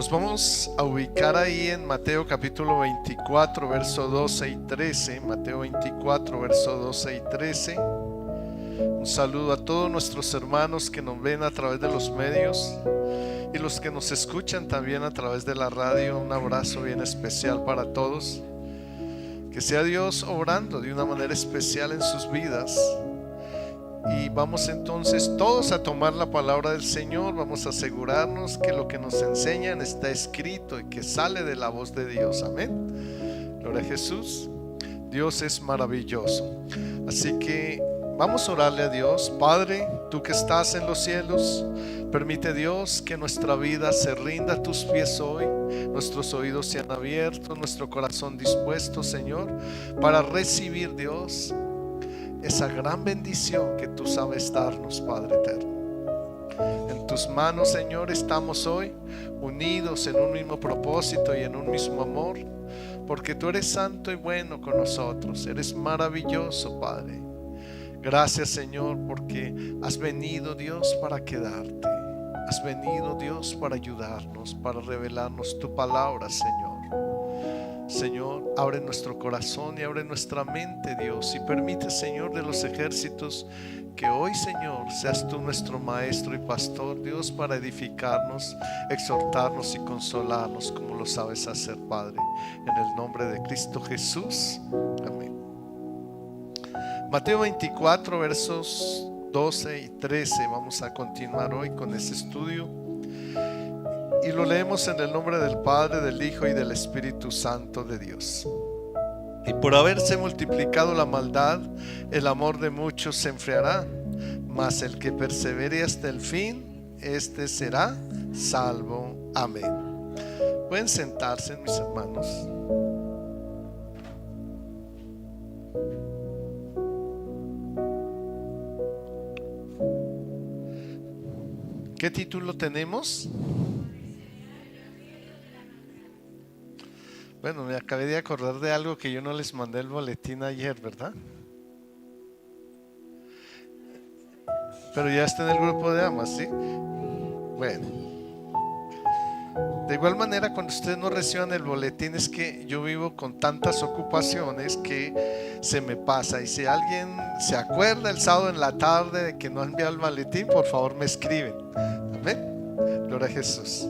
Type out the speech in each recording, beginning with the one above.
Nos vamos a ubicar ahí en Mateo capítulo 24, verso 12 y 13. Mateo 24, verso 12 y 13. Un saludo a todos nuestros hermanos que nos ven a través de los medios y los que nos escuchan también a través de la radio. Un abrazo bien especial para todos. Que sea Dios obrando de una manera especial en sus vidas. Y vamos entonces todos a tomar la palabra del Señor. Vamos a asegurarnos que lo que nos enseñan está escrito y que sale de la voz de Dios. Amén. Gloria a Jesús. Dios es maravilloso. Así que vamos a orarle a Dios. Padre, tú que estás en los cielos, permite, Dios, que nuestra vida se rinda a tus pies hoy. Nuestros oídos sean abiertos, nuestro corazón dispuesto, Señor, para recibir, Dios, esa gran bendición que tú sabes darnos, Padre eterno. En tus manos, Señor, estamos hoy unidos en un mismo propósito y en un mismo amor, porque tú eres santo y bueno con nosotros. Eres maravilloso, Padre. Gracias, Señor, porque has venido, Dios, para quedarte. Has venido, Dios, para ayudarnos, para revelarnos tu palabra, Señor. Señor, abre nuestro corazón y abre nuestra mente, Dios, y permite, Señor de los ejércitos, que hoy, Señor, seas tú nuestro maestro y pastor, Dios, para edificarnos, exhortarnos y consolarnos como lo sabes hacer, Padre, en el nombre de Cristo Jesús. Amén. Mateo 24, versos 12 y 13. Vamos a continuar hoy con este estudio. Y lo leemos en el nombre del Padre, del Hijo y del Espíritu Santo de Dios. Y por haberse multiplicado la maldad, el amor de muchos se enfriará, mas el que persevere hasta el fin, este será salvo. Amén. Pueden sentarse, mis hermanos. ¿Qué título tenemos? Bueno, me acabé de acordar de algo que yo no les mandé el boletín ayer, ¿verdad? Pero ya está en el grupo de amas, ¿sí? Bueno. De igual manera, cuando ustedes no reciban el boletín, es que yo vivo con tantas ocupaciones que se me pasa. Y si alguien se acuerda el sábado en la tarde de que no ha enviado el boletín, por favor me escriben. Amén. Gloria a Jesús.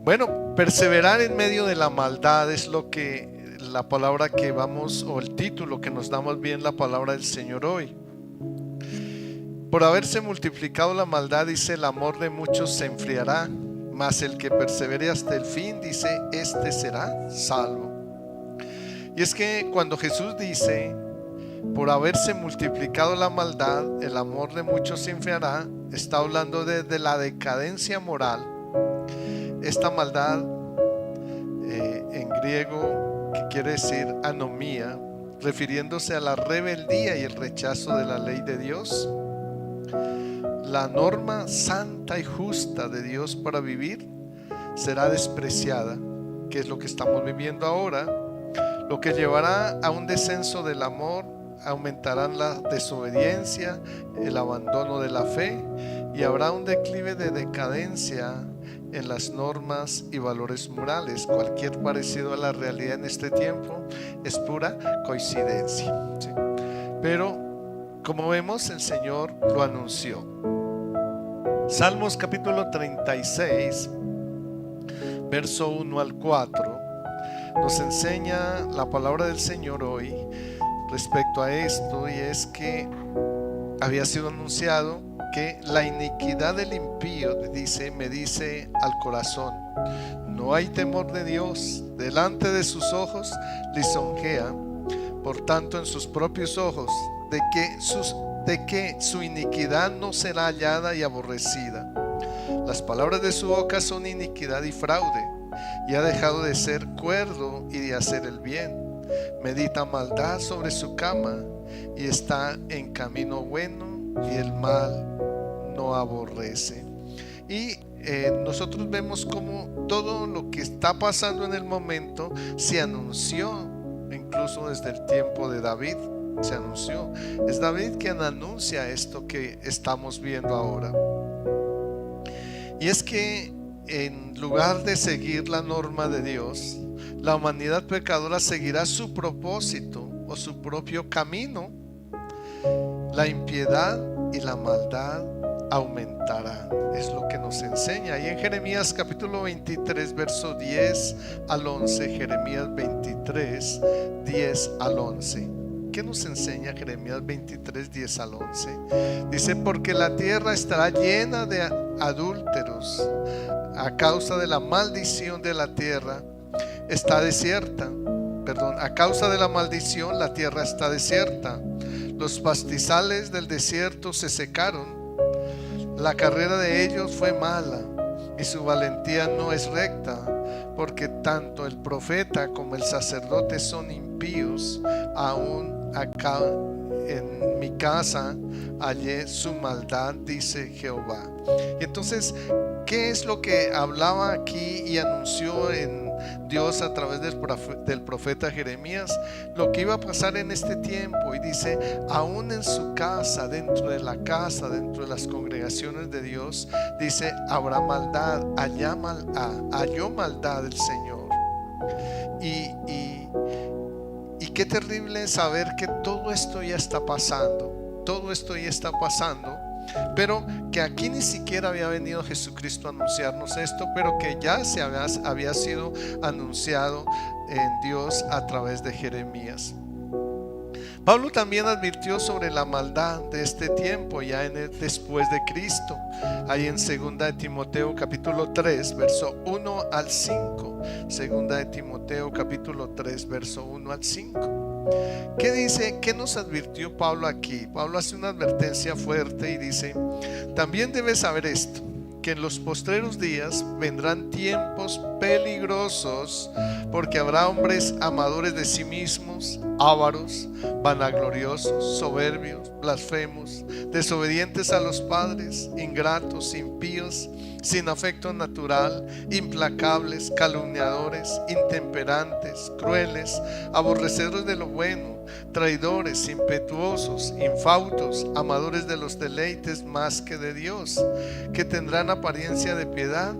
Bueno, perseverar en medio de la maldad es lo que la palabra que vamos, o el título que nos damos bien la palabra del Señor hoy. Por haberse multiplicado la maldad, dice, el amor de muchos se enfriará, mas el que persevere hasta el fin, dice, este será salvo. Y es que cuando Jesús dice, por haberse multiplicado la maldad, el amor de muchos se enfriará, está hablando de la decadencia moral. Esta maldad en griego, que quiere decir anomía, refiriéndose a la rebeldía y el rechazo de la ley de Dios. La norma santa y justa de Dios para vivir será despreciada, que es lo que estamos viviendo ahora, lo que llevará a un descenso del amor. Aumentarán la desobediencia, el abandono de la fe, y habrá un declive de decadencia en las normas y valores morales. Cualquier parecido a la realidad en este tiempo es pura coincidencia, ¿sí? Pero como vemos, el Señor lo anunció. Salmos capítulo 36, verso 1 al 4, nos enseña la palabra del Señor hoy respecto a esto, y es que había sido anunciado que la iniquidad del impío, me dice al corazón, no hay temor de Dios, delante de sus ojos lisonjea, por tanto en sus propios ojos, de que su iniquidad no será hallada y aborrecida. Las palabras de su boca son iniquidad y fraude, y ha dejado de ser cuerdo y de hacer el bien. Medita maldad sobre su cama, y está en camino bueno, y el mal no aborrece. Y nosotros vemos como todo lo que está pasando en el momento se anunció, incluso desde el tiempo de David se anunció. Es David quien anuncia esto que estamos viendo ahora. Y es que en lugar de seguir la norma de Dios, la humanidad pecadora seguirá su propósito o su propio camino. La impiedad y la maldad aumentarán. Es lo que nos enseña. Y en Jeremías capítulo 23, verso 10 al 11, Jeremías 23, 10 al 11. ¿Qué nos enseña Jeremías 23, 10 al 11? Dice: porque la tierra estará llena de adúlteros a causa de la maldición de la tierra. Está desierta. A causa de la maldición la tierra está desierta. Los pastizales del desierto se secaron. La carrera de ellos fue mala y su valentía no es recta, porque tanto el profeta como el sacerdote son impíos. Aún acá en mi casa hallé su maldad, dice Jehová. Y entonces, ¿qué es lo que hablaba aquí y anunció en Dios a través del profeta Jeremías? Lo que iba a pasar en este tiempo. Y dice: aún en su casa, dentro de la casa, dentro de las congregaciones de Dios, dice, habrá maldad, halló maldad el Señor. Y qué terrible saber que todo esto ya está pasando. Todo esto ya está pasando, pero que aquí ni siquiera había venido Jesucristo a anunciarnos esto, pero que ya había sido anunciado en Dios a través de Jeremías. Pablo también advirtió sobre la maldad de este tiempo ya después de Cristo, ahí en 2 de Timoteo capítulo 3 verso 1 al 5. 2 de Timoteo capítulo 3 verso 1 al 5. ¿Qué dice? ¿Qué nos advirtió Pablo aquí? Pablo hace una advertencia fuerte y dice: también debes saber esto, que en los postreros días vendrán tiempos peligrosos, porque habrá hombres amadores de sí mismos, ávaros, vanagloriosos, soberbios, blasfemos, desobedientes a los padres, ingratos, impíos, sin afecto natural, implacables, calumniadores, intemperantes, crueles, aborrecedores de lo bueno, traidores, impetuosos, infautos, amadores de los deleites más que de Dios, que tendrán apariencia de piedad,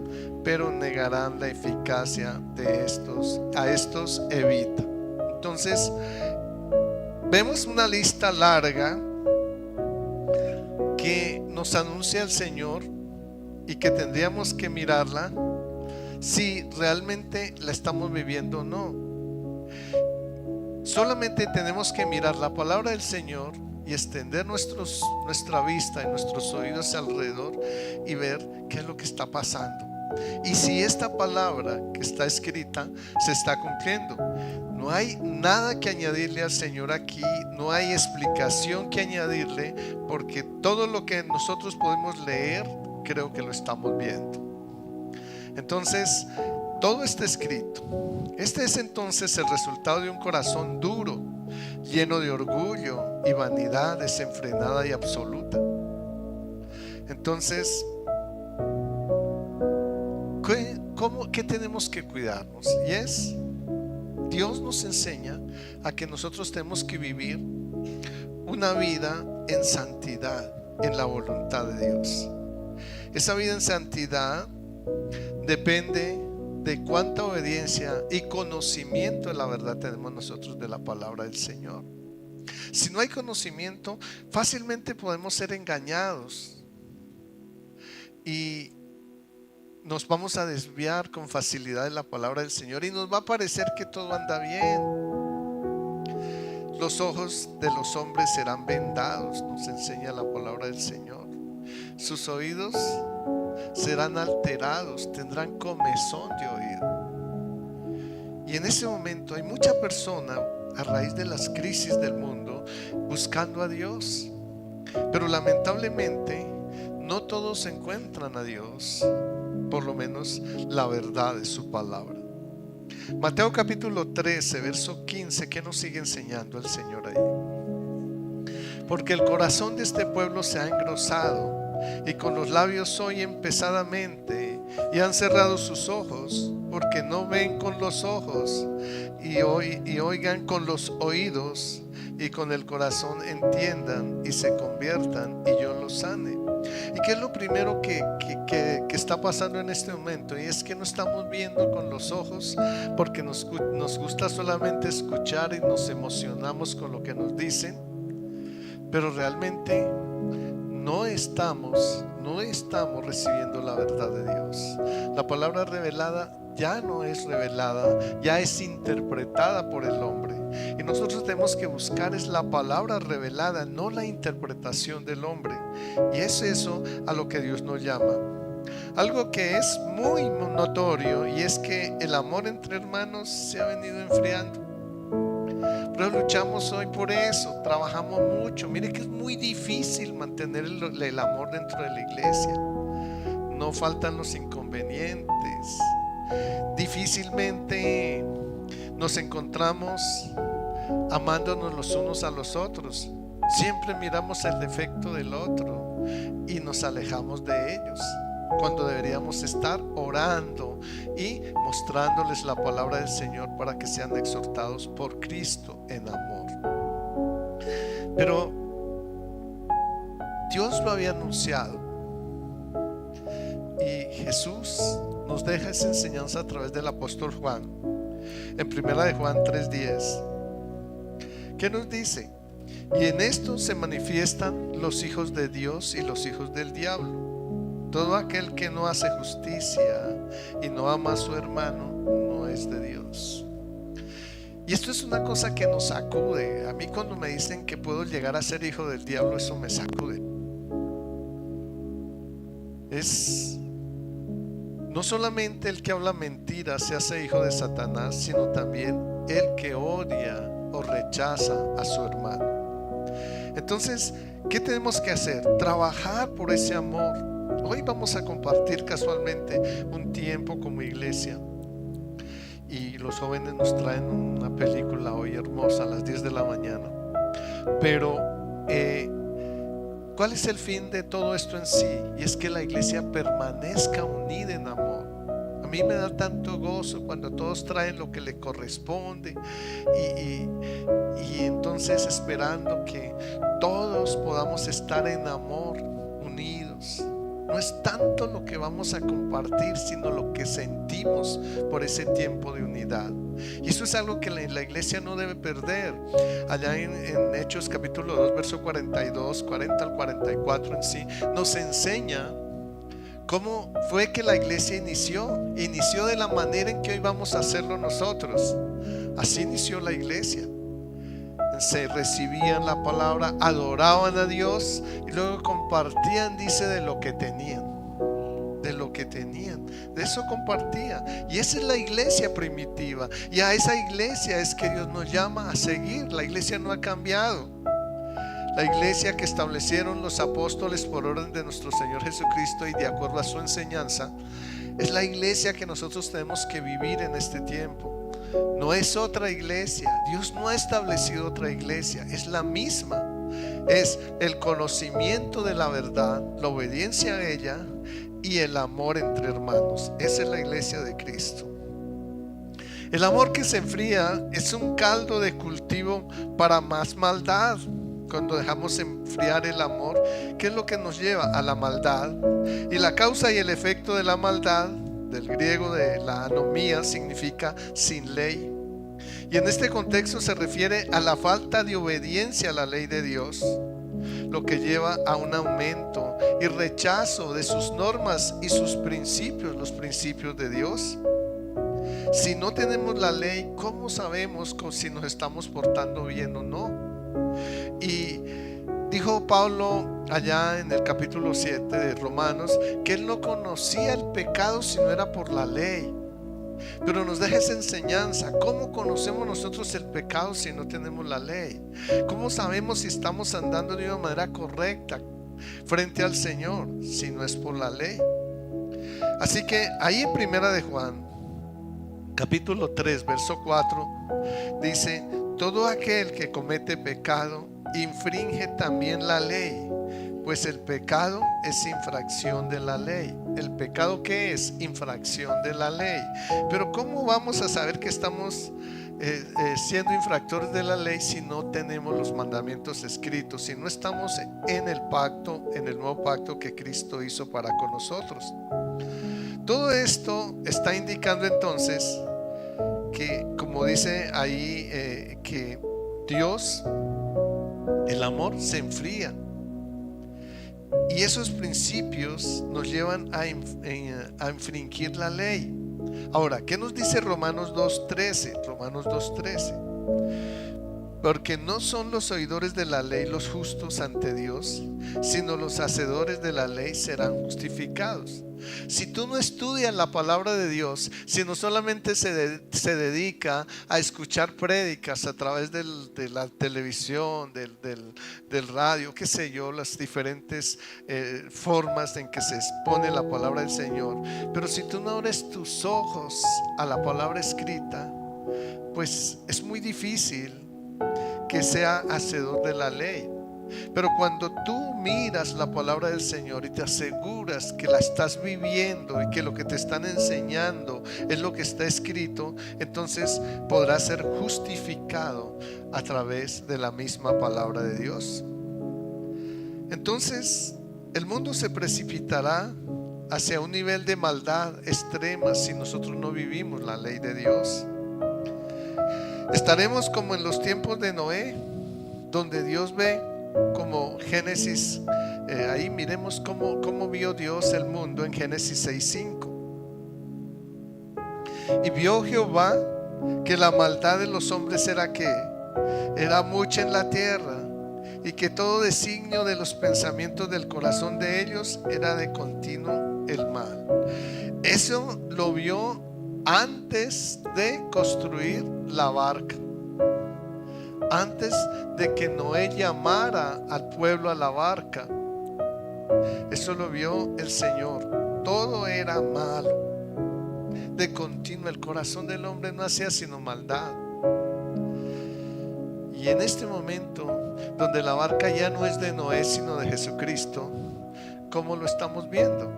pero negarán la eficacia de estos. A estos evita. Entonces vemos una lista larga que nos anuncia el Señor y que tendríamos que mirarla si realmente la estamos viviendo o no. Solamente tenemos que mirar la palabra del Señor y extender nuestra vista y nuestros oídos alrededor y ver qué es lo que está pasando. Y si esta palabra que está escrita se está cumpliendo. No hay nada que añadirle al Señor aquí, no hay explicación que añadirle, porque todo lo que nosotros podemos leer, creo que lo estamos viendo. Entonces, todo está escrito. Este es entonces el resultado de un corazón duro, lleno de orgullo y vanidad desenfrenada y absoluta. Entonces, ¿qué tenemos que cuidarnos? Y es, Dios nos enseña a que nosotros tenemos que vivir una vida en santidad, en la voluntad de Dios. Esa vida en santidad depende de cuánta obediencia y conocimiento de la verdad tenemos nosotros de la palabra del Señor. Si no hay conocimiento, fácilmente podemos ser engañados y nos vamos a desviar con facilidad de la palabra del Señor y nos va a parecer que todo anda bien. Los ojos de los hombres serán vendados, nos enseña la palabra del Señor. Sus oídos serán alterados, tendrán comezón de oído. Y en ese momento hay mucha persona, a raíz de las crisis del mundo, buscando a Dios, pero lamentablemente no todos encuentran a Dios, por lo menos la verdad de su palabra. Mateo capítulo 13 verso 15, ¿qué nos sigue enseñando el Señor ahí? Porque el corazón de este pueblo se ha engrosado y con los labios oyen pesadamente y han cerrado sus ojos, porque no ven con los ojos y oigan con los oídos y con el corazón entiendan y se conviertan y yo los sane. ¿Y qué es lo primero que está pasando en este momento, y es que no estamos viendo con los ojos porque nos gusta solamente escuchar y nos emocionamos con lo que nos dicen, pero realmente no estamos recibiendo la verdad de Dios. La palabra revelada ya no es revelada, ya es interpretada por el hombre, y nosotros tenemos que buscar es la palabra revelada, no la interpretación del hombre. Y es eso a lo que Dios nos llama. Algo que es muy notorio, y es que el amor entre hermanos se ha venido enfriando. Pero luchamos hoy por eso, trabajamos mucho. Mire que es muy difícil mantener el amor dentro de la iglesia. No faltan los inconvenientes. Difícilmente nos encontramos amándonos los unos a los otros. Siempre miramos el defecto del otro y nos alejamos de ellos, cuando deberíamos estar orando y mostrándoles la palabra del Señor para que sean exhortados por Cristo en amor. Pero Dios lo había anunciado, y Jesús nos deja esa enseñanza a través del apóstol Juan en primera de Juan 3:10, que nos dice: y en esto se manifiestan los hijos de Dios y los hijos del diablo. Todo aquel que no hace justicia y no ama a su hermano no es de Dios. Y esto es una cosa que nos sacude. A mí, cuando me dicen que puedo llegar a ser hijo del diablo, eso me sacude. Es no solamente el que habla mentiras se hace hijo de Satanás, sino también el que odia o rechaza a su hermano. Entonces, ¿qué tenemos que hacer? Trabajar por ese amor. Hoy vamos a compartir casualmente un tiempo como iglesia, y los jóvenes nos traen una película hoy hermosa a las 10 de la mañana. Pero ¿cuál es el fin de todo esto en sí? Y es que la iglesia permanezca unida en amor. A mí me da tanto gozo cuando todos traen lo que le corresponde, y entonces esperando que todos podamos estar en amor, unidos. No es tanto lo que vamos a compartir, sino lo que sentimos por ese tiempo de unidad. Y eso es algo que la iglesia no debe perder. Allá en Hechos capítulo 2 verso 42, 40 al 44 en sí, nos enseña cómo fue que la iglesia inició de la manera en que hoy vamos a hacerlo nosotros. Así inició la iglesia. Se recibían la palabra, adoraban a Dios y luego compartían, dice, de lo que tenían. De eso compartían. Y esa es la iglesia primitiva, y a esa iglesia es que Dios nos llama a seguir. La iglesia no ha cambiado. La iglesia que establecieron los apóstoles por orden de nuestro Señor Jesucristo y de acuerdo a su enseñanza, es la iglesia que nosotros tenemos que vivir en este tiempo. No es otra iglesia. Dios no ha establecido otra iglesia, es la misma. Es el conocimiento de la verdad, la obediencia a ella y el amor entre hermanos. Esa es la iglesia de Cristo. El amor que se enfría es un caldo de cultivo para más maldad. Cuando dejamos enfriar el amor, ¿qué es lo que nos lleva? A la maldad. Y la causa y el efecto de la maldad, del griego de la anomía, significa sin ley. Y en este contexto se refiere a la falta de obediencia a la ley de Dios, lo que lleva a un aumento y rechazo de sus normas y sus principios, los principios de Dios. Si no tenemos la ley, ¿cómo sabemos si nos estamos portando bien o no? Y dijo Pablo allá en el capítulo 7 de Romanos que él no conocía el pecado si no era por la ley. Pero nos deja esa enseñanza. ¿Cómo conocemos nosotros el pecado si no tenemos la ley? ¿Cómo sabemos si estamos andando de una manera correcta frente al Señor si no es por la ley? Así que ahí en primera de Juan capítulo 3 verso 4 dice: todo aquel que comete pecado infringe también la ley, pues el pecado es infracción de la ley. ¿El pecado qué es? Infracción de la ley. Pero ¿cómo vamos a saber que estamos siendo infractores de la ley si no tenemos los mandamientos escritos, si no estamos en el pacto, en el nuevo pacto que Cristo hizo para con nosotros? Todo esto está indicando entonces que, como dice ahí, que Dios, el amor se enfría. Y esos principios nos llevan a infringir la ley. Ahora, ¿qué nos dice Romanos 2:13? Romanos 2:13. Porque no son los oidores de la ley los justos ante Dios, sino los hacedores de la ley serán justificados. Si tú no estudias la palabra de Dios, sino solamente se dedica a escuchar prédicas a través de la televisión, del radio, qué sé yo, las diferentes formas en que se expone la palabra del Señor, pero si tú no abres tus ojos a la palabra escrita, pues es muy difícil que sea hacedor de la ley. Pero cuando tú miras la palabra del Señor y te aseguras que la estás viviendo y que lo que te están enseñando es lo que está escrito, entonces podrás ser justificado a través de la misma palabra de Dios. Entonces el mundo se precipitará hacia un nivel de maldad extrema si nosotros no vivimos la ley de Dios. Estaremos como en los tiempos de Noé, donde Dios ve, como Génesis, ahí miremos cómo vio Dios el mundo en Génesis 6:5. Y vio Jehová que la maldad de los hombres era mucha en la tierra, y que todo designio de los pensamientos del corazón de ellos era de continuo el mal. Eso lo vio antes de construir la barca, antes de que Noé llamara al pueblo a la barca. Eso lo vio el Señor. Todo era malo, de continuo. El corazón del hombre no hacía sino maldad. Y en este momento, donde la barca ya no es de Noé sino de Jesucristo, ¿cómo lo estamos viendo?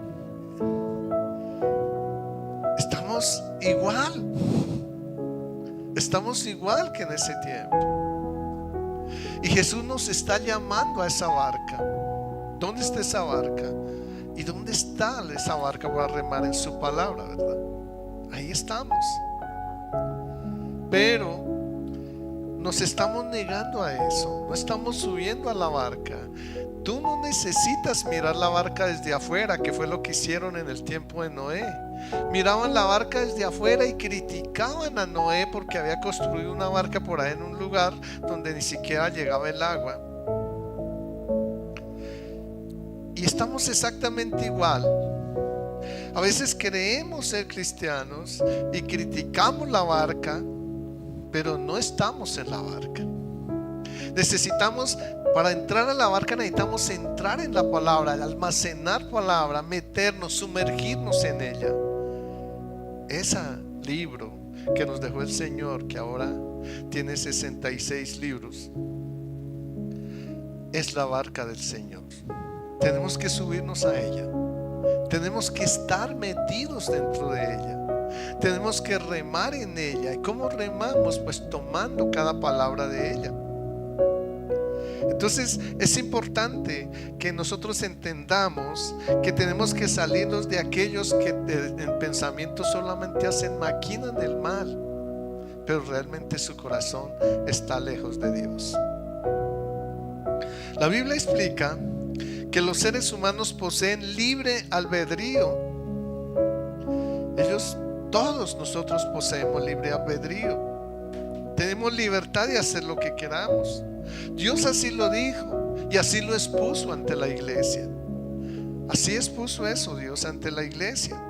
Estamos igual que en ese tiempo. Y Jesús nos está llamando a esa barca. ¿Dónde está esa barca? ¿Y dónde está esa barca para remar en su palabra, verdad? Ahí estamos. Pero nos estamos negando a eso. No estamos subiendo a la barca. Tú no necesitas mirar la barca desde afuera, que fue lo que hicieron en el tiempo de Noé. Miraban la barca desde afuera y criticaban a Noé porque había construido una barca por ahí en un lugar donde ni siquiera llegaba el agua. Y estamos exactamente igual. A veces creemos ser cristianos y criticamos la barca, pero no estamos en la barca. Para entrar a la barca necesitamos entrar en la palabra, almacenar palabra, meternos, sumergirnos en ella. Ese libro que nos dejó el Señor, que ahora tiene 66 libros, es la barca del Señor. Tenemos que subirnos a ella. Tenemos que estar metidos dentro de ella. Tenemos que remar en ella. ¿Y cómo remamos? Pues tomando cada palabra de ella. Entonces es importante que nosotros entendamos que tenemos que salirnos de aquellos que en pensamiento solamente maquinan del mal, pero realmente su corazón está lejos de Dios. La Biblia explica que los seres humanos poseen libre albedrío. Todos nosotros poseemos libre albedrío. Tenemos libertad de hacer lo que queramos. Dios así lo dijo y así lo expuso ante la iglesia. Así expuso eso Dios ante la iglesia.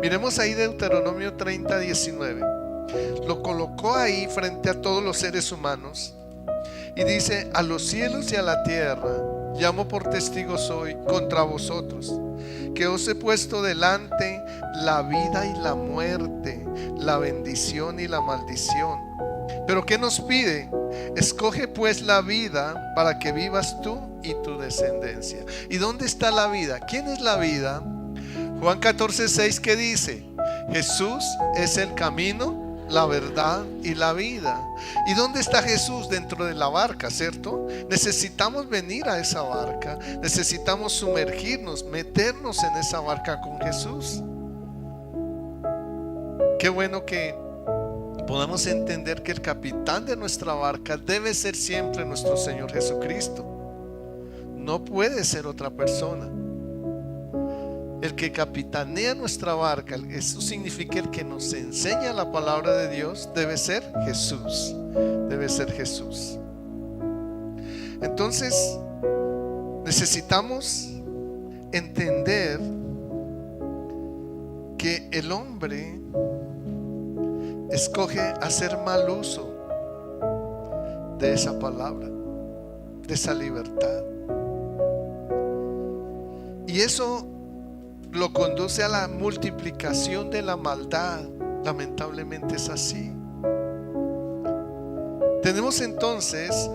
Miremos ahí Deuteronomio 30:19. Lo colocó ahí frente a todos los seres humanos y dice: a los cielos y a la tierra llamo por testigos hoy contra vosotros, que os he puesto delante la vida y la muerte, la bendición y la maldición. Pero ¿qué nos pide? Escoge pues la vida para que vivas tú y tu descendencia. ¿Y dónde está la vida? ¿Quién es la vida? Juan 14:6, ¿qué dice? Jesús es el camino, la verdad y la vida. ¿Y dónde está Jesús? Dentro de la barca, ¿cierto? Necesitamos venir a esa barca, necesitamos sumergirnos, meternos en esa barca con Jesús. Qué bueno que podamos entender que el capitán de nuestra barca debe ser siempre nuestro Señor Jesucristo. No puede ser otra persona. El que capitanea nuestra barca, eso significa el que nos enseña la palabra de Dios, debe ser Jesús. Debe ser Jesús. Entonces, necesitamos entender que el hombre escoge hacer mal uso de esa palabra, de esa libertad. Y eso lo conduce a la multiplicación de la maldad. Lamentablemente es así. Tenemos entonces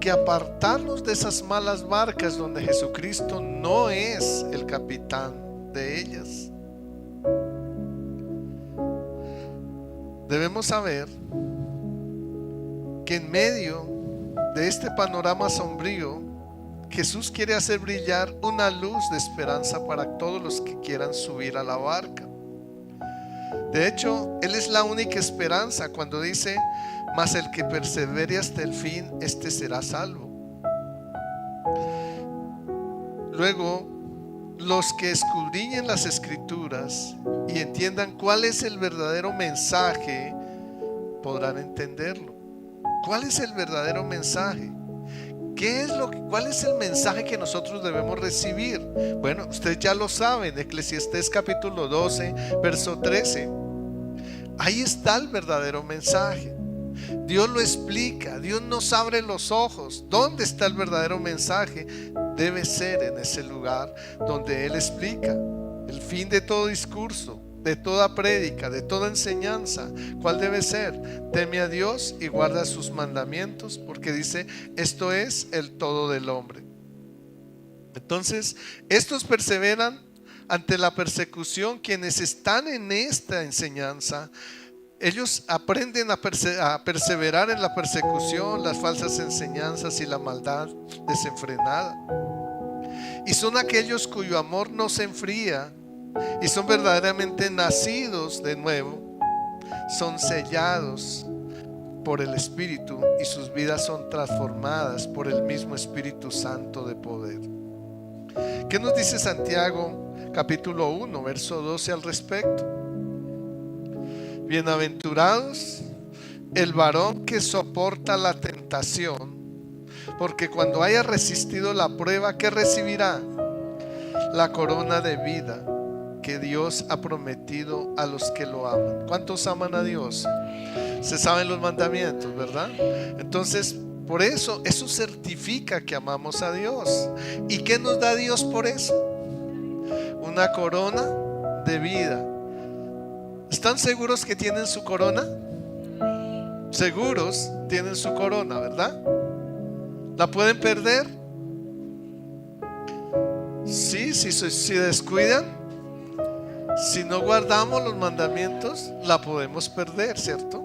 que apartarnos de esas malas barcas donde Jesucristo no es el capitán de ellas. Debemos saber que en medio de este panorama sombrío, Jesús quiere hacer brillar una luz de esperanza para todos los que quieran subir a la barca. De hecho, Él es la única esperanza cuando dice: mas el que persevere hasta el fin, este será salvo. Luego, los que escudriñen las Escrituras y entiendan cuál es el verdadero mensaje, podrán entenderlo. ¿Cuál es el verdadero mensaje? ¿Cuál es el mensaje que nosotros debemos recibir? Bueno, ustedes ya lo saben, Eclesiastés capítulo 12, verso 13. Ahí está el verdadero mensaje. Dios lo explica, Dios nos abre los ojos. ¿Dónde está el verdadero mensaje? Debe ser en ese lugar donde Él explica el fin de todo discurso, de toda prédica, de toda enseñanza. ¿Cuál debe ser? Teme a Dios y guarda sus mandamientos, porque dice: esto es el todo del hombre. Entonces, estos perseveran ante la persecución. Quienes están en esta enseñanza, ellos aprenden a perseverar en la persecución, las falsas enseñanzas y la maldad desenfrenada. Y son aquellos cuyo amor no se enfría y son verdaderamente nacidos de nuevo, son sellados por el Espíritu y sus vidas son transformadas por el mismo Espíritu Santo de poder. ¿Qué nos dice Santiago capítulo 1, verso 12 al respecto? Bienaventurados el varón que soporta la tentación, porque cuando haya resistido la prueba, ¿qué recibirá? La corona de vida que Dios ha prometido a los que lo aman. ¿Cuántos aman a Dios? Se saben los mandamientos, ¿verdad? Entonces, por eso certifica que amamos a Dios. ¿Y qué nos da Dios por eso? Una corona de vida. ¿Están seguros que tienen su corona? Seguros tienen su corona, ¿verdad? ¿La pueden perder? Sí, si descuidan, si no guardamos los mandamientos, la podemos perder, ¿cierto?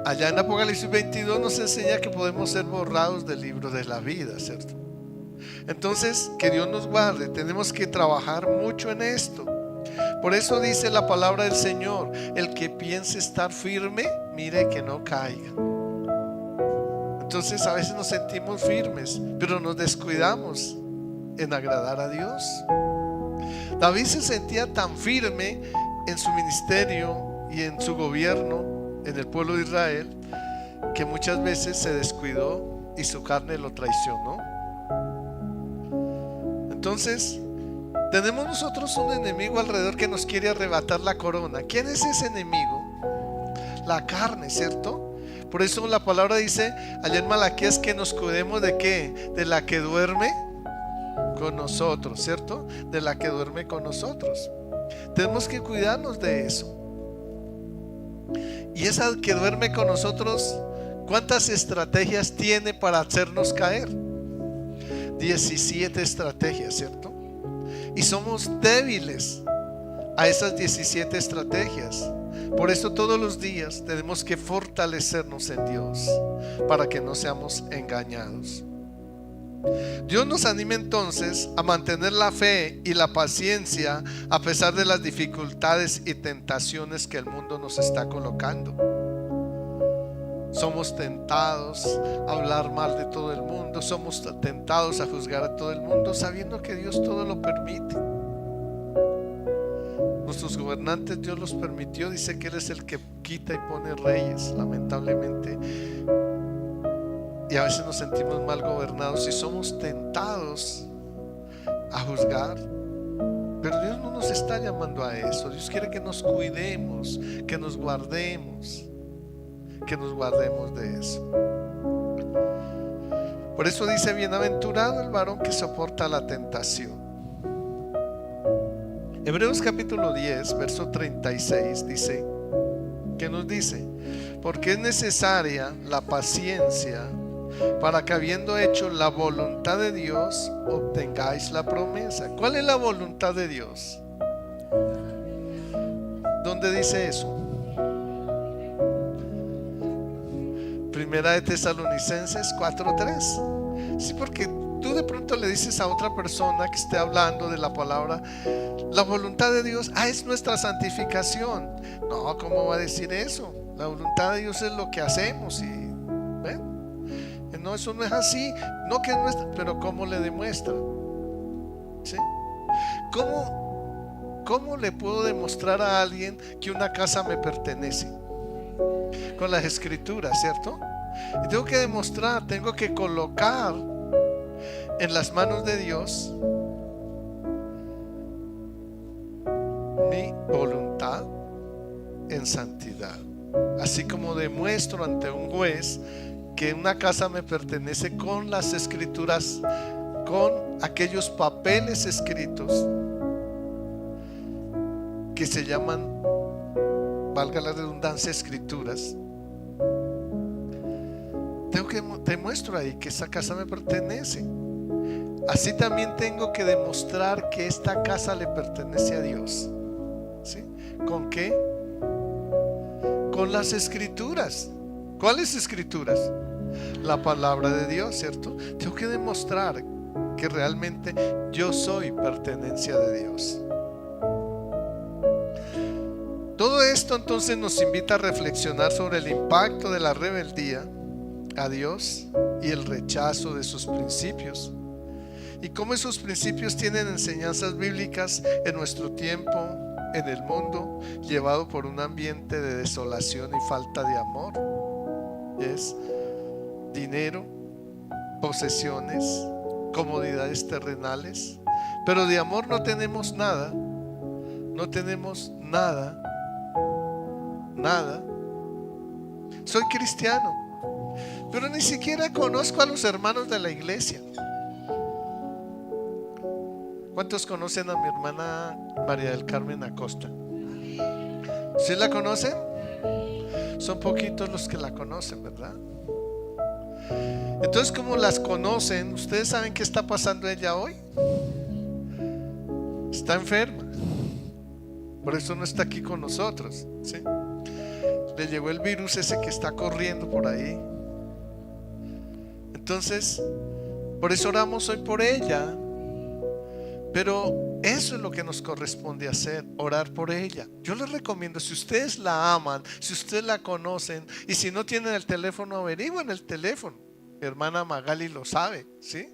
Allá en Apocalipsis 22 nos enseña que podemos ser borrados del libro de la vida, ¿cierto? Entonces, que Dios nos guarde. Tenemos que trabajar mucho en esto. Por eso dice la palabra del Señor: el que piense estar firme, mire que no caiga. Entonces a veces nos sentimos firmes, pero nos descuidamos en agradar a Dios. David se sentía tan firme en su ministerio y en su gobierno en el pueblo de Israel, que muchas veces se descuidó y su carne lo traicionó. Entonces, tenemos nosotros un enemigo alrededor que nos quiere arrebatar la corona. ¿Quién es ese enemigo? La carne, ¿cierto? Por eso la palabra dice allá en Malaquías que nos cuidemos de ¿qué? De la que duerme con nosotros, ¿cierto? De la que duerme con nosotros. Tenemos que cuidarnos de eso. Y esa que duerme con nosotros, ¿cuántas estrategias tiene para hacernos caer? 17 estrategias, ¿cierto? Y somos débiles a esas 17 estrategias. Por eso todos los días tenemos que fortalecernos en Dios para que no seamos engañados. Dios nos anima entonces a mantener la fe y la paciencia a pesar de las dificultades y tentaciones que el mundo nos está colocando. Somos tentados a hablar mal de todo el mundo, somos tentados a juzgar a todo el mundo, sabiendo que Dios todo lo permite. Nuestros gobernantes Dios los permitió, dice que Él es el que quita y pone reyes, lamentablemente. Y a veces nos sentimos mal gobernados y somos tentados a juzgar. Pero Dios no nos está llamando a eso. Dios quiere que nos cuidemos, que nos guardemos de eso. Por eso dice: bienaventurado el varón que soporta la tentación. Hebreos capítulo 10 verso 36 dice, ¿qué nos dice? Porque es necesaria la paciencia para que, habiendo hecho la voluntad de Dios, obtengáis la promesa. ¿Cuál es la voluntad de Dios? ¿Dónde dice eso? Primera de Tesalonicenses 4:3. Sí, porque tú de pronto le dices a otra persona que esté hablando de la palabra, la voluntad de Dios es nuestra santificación. No, ¿cómo va a decir eso? La voluntad de Dios es lo que hacemos. Y no, eso no es así. No que no es, pero ¿cómo le demuestra? ¿Sí? ¿Cómo le puedo demostrar a alguien que una casa me pertenece? Con las escrituras, ¿cierto? Y tengo que demostrar, tengo que colocar en las manos de Dios mi voluntad en santidad. Así como demuestro ante un juez que una casa me pertenece con las escrituras, con aquellos papeles escritos que se llaman, valga la redundancia, escrituras. Tengo que demuestro ahí que esa casa me pertenece. Así también tengo que demostrar que esta casa le pertenece a Dios. ¿Sí? ¿Con qué? Con las escrituras. ¿Cuáles escrituras? La palabra de Dios, ¿cierto? Tengo que demostrar que realmente yo soy pertenencia de Dios. Todo esto entonces nos invita a reflexionar sobre el impacto de la rebeldía a Dios y el rechazo de sus principios, y cómo esos principios tienen enseñanzas bíblicas en nuestro tiempo, en el mundo llevado por un ambiente de desolación y falta de amor. Es dinero, posesiones, comodidades terrenales, pero de amor no tenemos nada. No tenemos nada. Soy cristiano, pero ni siquiera conozco a los hermanos de la iglesia. ¿Cuántos conocen a mi hermana María del Carmen Acosta? ¿Sí la conocen? Son poquitos los que la conocen, ¿verdad? Entonces, ¿cómo las conocen? ¿Ustedes saben qué está pasando ella hoy? Está enferma. Por eso no está aquí con nosotros, ¿sí? Le llegó el virus ese que está corriendo por ahí. Entonces, por eso oramos hoy por ella. Pero eso es lo que nos corresponde hacer, orar por ella. Yo les recomiendo, si ustedes la aman, si ustedes la conocen, y si no tienen el teléfono, averigüen el teléfono. Mi hermana Magali lo sabe, ¿sí?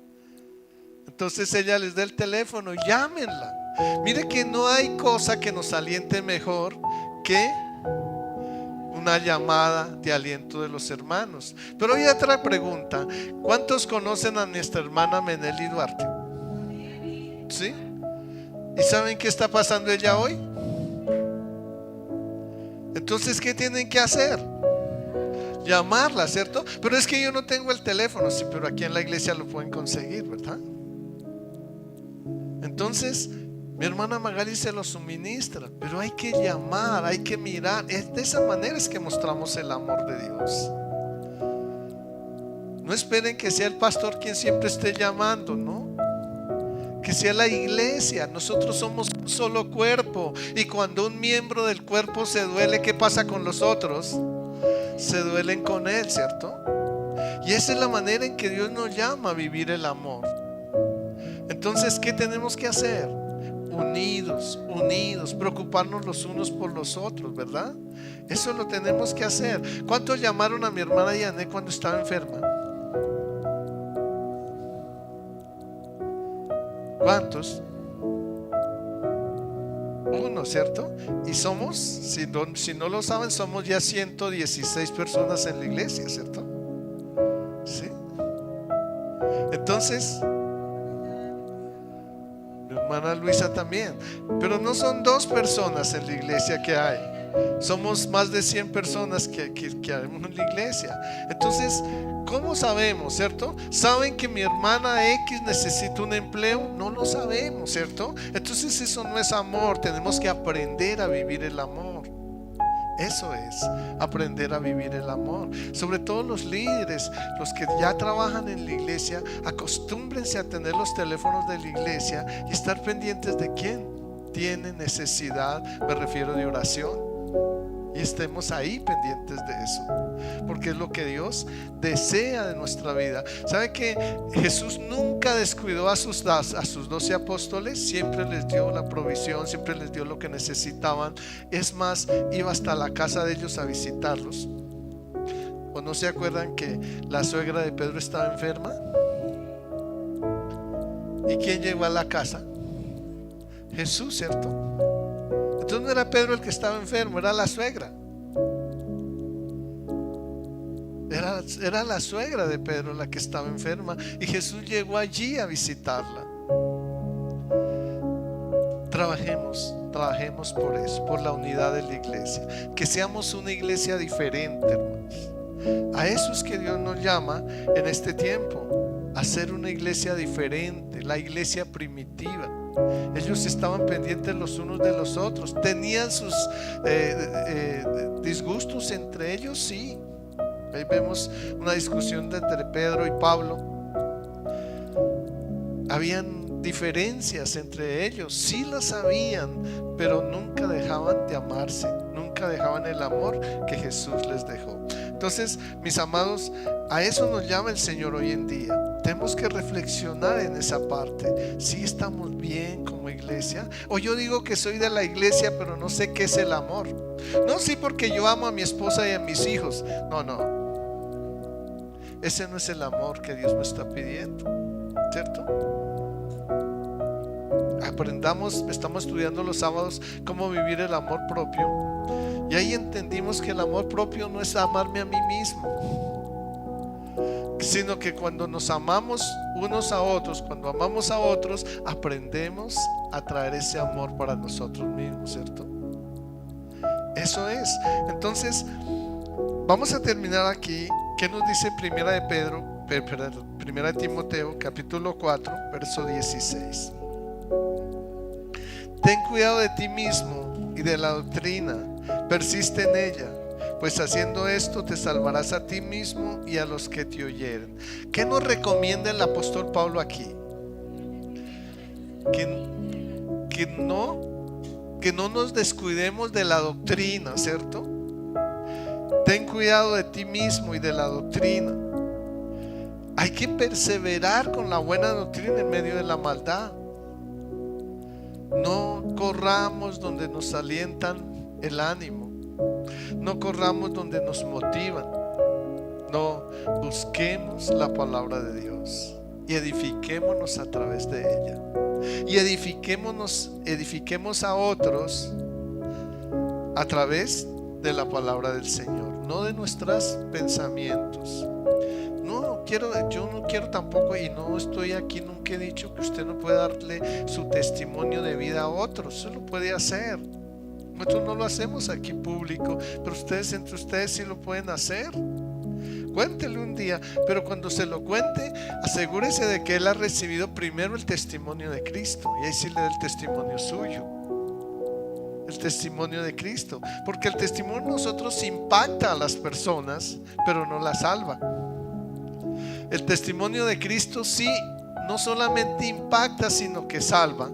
Entonces ella les da el teléfono, llámenla. Mire que no hay cosa que nos aliente mejor que una llamada de aliento de los hermanos. Pero hay otra pregunta: ¿cuántos conocen a nuestra hermana Menely Duarte? ¿Sí? ¿Y saben qué está pasando ella hoy? Entonces, ¿qué tienen que hacer? Llamarla, ¿cierto? Pero es que yo no tengo el teléfono. Sí, pero aquí en la iglesia lo pueden conseguir, ¿verdad? Entonces, mi hermana Magali se lo suministra. Pero hay que llamar, hay que mirar. De esa manera es que mostramos el amor de Dios. No esperen que sea el pastor quien siempre esté llamando, ¿no? que sea la iglesia. Nosotros somos un solo cuerpo, y cuando un miembro del cuerpo se duele, ¿qué pasa con los otros? Se duelen con él, ¿cierto? Y esa es la manera en que Dios nos llama a vivir el amor. Entonces, ¿qué tenemos que hacer? Unidos, preocuparnos los unos por los otros, ¿verdad? Eso lo tenemos que hacer. ¿Cuántos llamaron a mi hermana Yané cuando estaba enferma? ¿Cuántos? Uno, ¿cierto? Y somos, si no lo saben, somos ya 116 personas en la iglesia, ¿cierto? ¿Sí? Entonces, mi hermana Luisa también. Pero no son 2 personas en la iglesia que hay. Somos más de 100 personas que hay en la iglesia. Entonces, ¿cómo sabemos, cierto? ¿Saben que mi hermana X necesita un empleo? No lo sabemos, ¿cierto? Entonces eso no es amor. Tenemos que aprender a vivir el amor. Eso es aprender a vivir el amor. Sobre todo los líderes, los que ya trabajan en la iglesia, acostúmbrense a tener los teléfonos de la iglesia y estar pendientes de quién tiene necesidad, me refiero de oración. Y estemos ahí pendientes de eso, porque es lo que Dios desea de nuestra vida. ¿Sabe que Jesús nunca descuidó a sus 12 apóstoles? Siempre les dio la provisión, siempre les dio lo que necesitaban. Es más, iba hasta la casa de ellos a visitarlos. ¿O no se acuerdan que la suegra de Pedro estaba enferma? ¿Y quién llegó a la casa? Jesús, ¿cierto? Entonces no era Pedro el que estaba enfermo, era la suegra. Era la suegra de Pedro la que estaba enferma, y Jesús llegó allí a visitarla. Trabajemos por eso, por la unidad de la iglesia. Que seamos una iglesia diferente, hermanos. A eso es que Dios nos llama en este tiempo, a ser una iglesia diferente, la iglesia primitiva. Ellos estaban pendientes los unos de los otros, tenían sus disgustos entre ellos, sí. Ahí vemos una discusión entre Pedro y Pablo. Habían diferencias entre ellos, sí las habían, pero nunca dejaban de amarse, nunca dejaban el amor que Jesús les dejó. Entonces, mis amados, a eso nos llama el Señor hoy en día. Tenemos que reflexionar en esa parte. Si estamos bien como iglesia, o yo digo que soy de la iglesia, pero no sé qué es el amor. No, sí, porque yo amo a mi esposa y a mis hijos. No. Ese no es el amor que Dios me está pidiendo, ¿cierto? Aprendamos, estamos estudiando los sábados cómo vivir el amor propio, y ahí entendimos que el amor propio no es amarme a mí mismo, sino que cuando nos amamos unos a otros, cuando amamos a otros, aprendemos a traer ese amor para nosotros mismos, ¿cierto? Eso es. Entonces, vamos a terminar aquí. ¿Qué nos dice Primera de Timoteo, capítulo 4, verso 16? Ten cuidado de ti mismo y de la doctrina, persiste en ella, pues haciendo esto te salvarás a ti mismo y a los que te oyeren. ¿Qué nos recomienda el apóstol Pablo aquí? Que no nos descuidemos de la doctrina, ¿cierto? Ten cuidado de ti mismo y de la doctrina. Hay que perseverar con la buena doctrina en medio de la maldad. No corramos donde nos alientan el ánimo. No corramos donde nos motivan. No, busquemos la palabra de Dios y edifiquémonos a través de ella. Y edifiquemos a otros a través de la palabra del Señor, no de nuestros pensamientos. Yo no quiero tampoco, y no estoy aquí, nunca he dicho que usted no puede darle su testimonio de vida a otros. Eso lo puede hacer. Nosotros no lo hacemos aquí público, pero ustedes entre ustedes sí lo pueden hacer. Cuéntele un día, pero cuando se lo cuente, asegúrese de que él ha recibido primero el testimonio de Cristo, y ahí sí le da el testimonio suyo, el testimonio de Cristo, porque el testimonio de nosotros impacta a las personas, pero no las salva. El testimonio de Cristo sí no solamente impacta, sino que salva.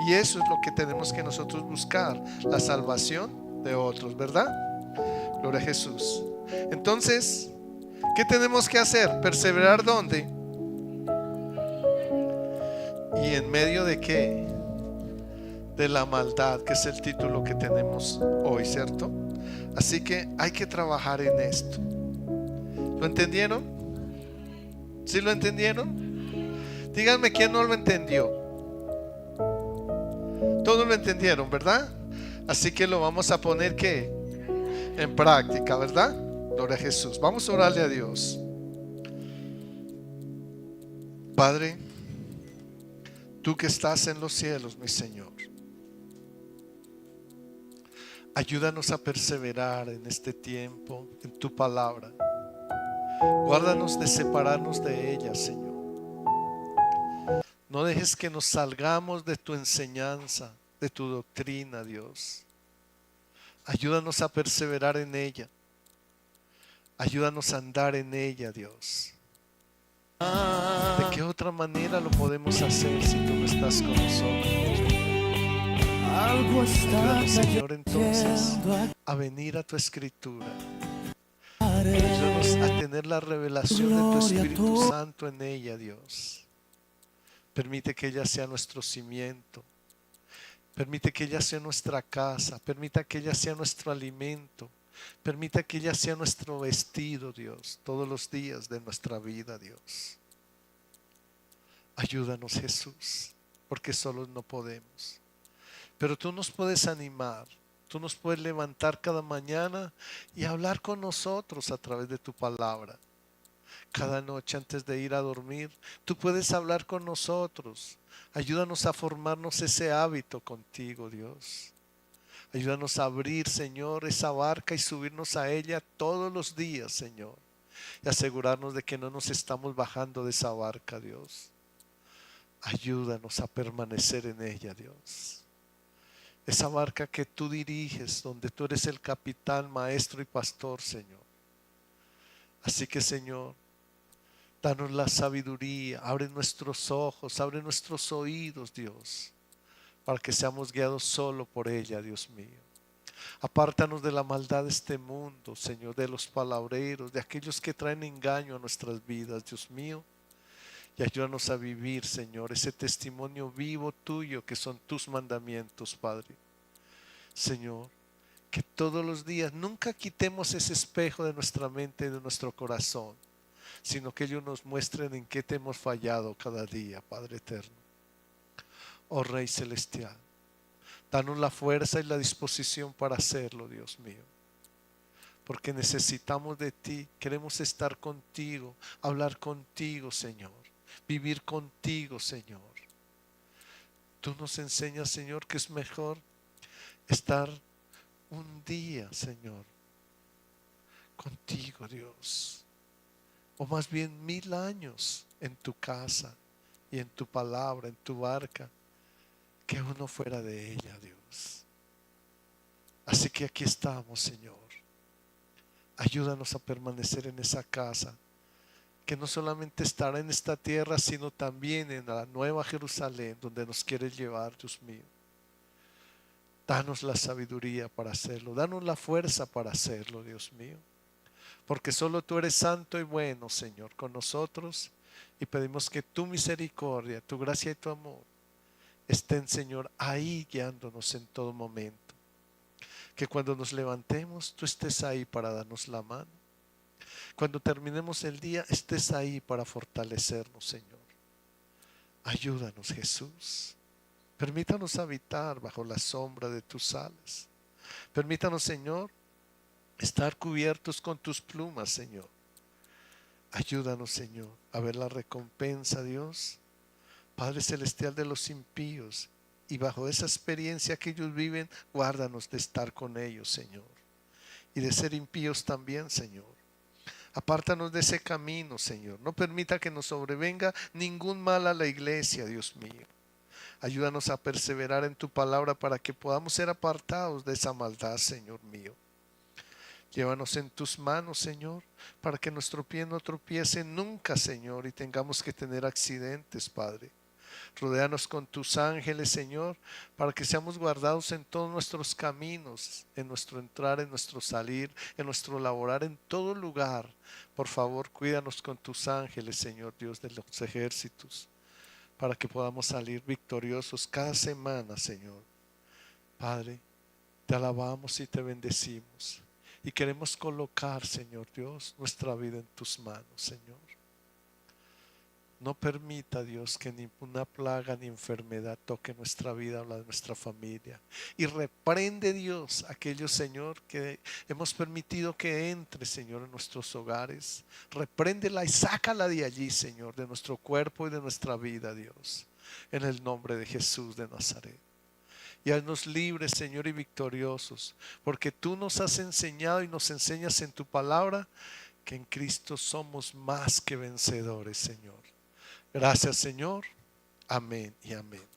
Y eso es lo que tenemos que nosotros buscar, la salvación de otros, ¿verdad? Gloria a Jesús. Entonces, ¿qué tenemos que hacer? Perseverar ¿dónde? ¿Y en medio de qué? De la maldad, que es el título que tenemos hoy, ¿cierto? Así que hay que trabajar en esto. ¿Lo entendieron? ¿Sí lo entendieron? Díganme quién no lo entendió. Todos lo entendieron, ¿verdad? Así que lo vamos a poner ¿qué? En práctica, ¿verdad? Gloria a Jesús. Vamos a orarle a Dios. Padre, tú que estás en los cielos, mi Señor, ayúdanos a perseverar en este tiempo, en tu palabra. Guárdanos de separarnos de ella, Señor. No dejes que nos salgamos de tu enseñanza, de tu doctrina, Dios. Ayúdanos a perseverar en ella. Ayúdanos a andar en ella, Dios. ¿De qué otra manera lo podemos hacer si tú no estás con nosotros? Ayúdanos, Señor, entonces a venir a tu escritura. Ayúdanos a tener la revelación de tu Espíritu Santo en ella, Dios. Permite que ella sea nuestro cimiento. Permite que ella sea nuestra casa. Permita que ella sea nuestro alimento. Permita que ella sea nuestro vestido, Dios, todos los días de nuestra vida, Dios. Ayúdanos, Jesús, porque solos no podemos. Pero tú nos puedes animar. Tú nos puedes levantar cada mañana y hablar con nosotros a través de tu palabra. Cada noche antes de ir a dormir, tú puedes hablar con nosotros. Ayúdanos a formarnos ese hábito contigo, Dios. Ayúdanos a abrir, Señor, esa barca y subirnos a ella todos los días, Señor. Y asegurarnos de que no nos estamos bajando de esa barca, Dios. Ayúdanos a permanecer en ella, Dios. Esa barca que tú diriges, donde tú eres el capitán, maestro y pastor, Señor. Así que, Señor, danos la sabiduría, abre nuestros ojos, abre nuestros oídos, Dios, para que seamos guiados solo por ella, Dios mío. Apártanos de la maldad de este mundo, Señor, de los palabreros, de aquellos que traen engaño a nuestras vidas, Dios mío. Y ayúdanos a vivir, Señor, ese testimonio vivo tuyo que son tus mandamientos, Padre. Señor, que todos los días nunca quitemos ese espejo de nuestra mente y de nuestro corazón, sino que ellos nos muestren en qué te hemos fallado cada día, Padre eterno. Oh Rey celestial, danos la fuerza y la disposición para hacerlo, Dios mío, porque necesitamos de ti, queremos estar contigo, hablar contigo, Señor, vivir contigo, Señor. Tú nos enseñas, Señor, que es mejor estar un día, Señor, contigo, Dios, o más bien 1000 años en tu casa y en tu palabra, en tu barca, que uno fuera de ella, Dios. Así que aquí estamos, Señor. Ayúdanos a permanecer en esa casa, que no solamente estará en esta tierra, sino también en la nueva Jerusalén, donde nos quieres llevar, Dios mío. Danos la sabiduría para hacerlo, danos la fuerza para hacerlo, Dios mío, porque solo tú eres santo y bueno, Señor, con nosotros, y pedimos que tu misericordia, tu gracia y tu amor estén, Señor, ahí guiándonos en todo momento. Que cuando nos levantemos, tú estés ahí para darnos la mano. Cuando terminemos el día, estés ahí para fortalecernos, Señor. Ayúdanos, Jesús. Permítanos habitar bajo la sombra de tus alas. Permítanos, Señor, estar cubiertos con tus plumas, Señor. Ayúdanos, Señor, a ver la recompensa, Dios, Padre celestial, de los impíos. Y bajo esa experiencia que ellos viven, guárdanos de estar con ellos, Señor. Y de ser impíos también, Señor. Apártanos de ese camino, Señor. No permita que nos sobrevenga ningún mal a la iglesia, Dios mío. Ayúdanos a perseverar en tu palabra para que podamos ser apartados de esa maldad, Señor mío. Llévanos en tus manos, Señor, para que nuestro pie no tropiece nunca, Señor, y tengamos que tener accidentes, Padre. Rodéanos con tus ángeles, Señor, para que seamos guardados en todos nuestros caminos, en nuestro entrar, en nuestro salir, en nuestro laborar, en todo lugar. Por favor, cuídanos con tus ángeles, Señor Dios de los ejércitos, para que podamos salir victoriosos cada semana, Señor. Padre, te alabamos y te bendecimos. Y queremos colocar, Señor Dios, nuestra vida en tus manos, Señor. No permita, Dios, que ninguna plaga ni enfermedad toque nuestra vida o la de nuestra familia. Y reprende, Dios, aquellos, Señor, que hemos permitido que entre, Señor, en nuestros hogares. Repréndela y sácala de allí, Señor, de nuestro cuerpo y de nuestra vida, Dios. En el nombre de Jesús de Nazaret. Y haznos libres, Señor, y victoriosos, porque tú nos has enseñado y nos enseñas en tu palabra que en Cristo somos más que vencedores, Señor. Gracias, Señor. Amén y amén.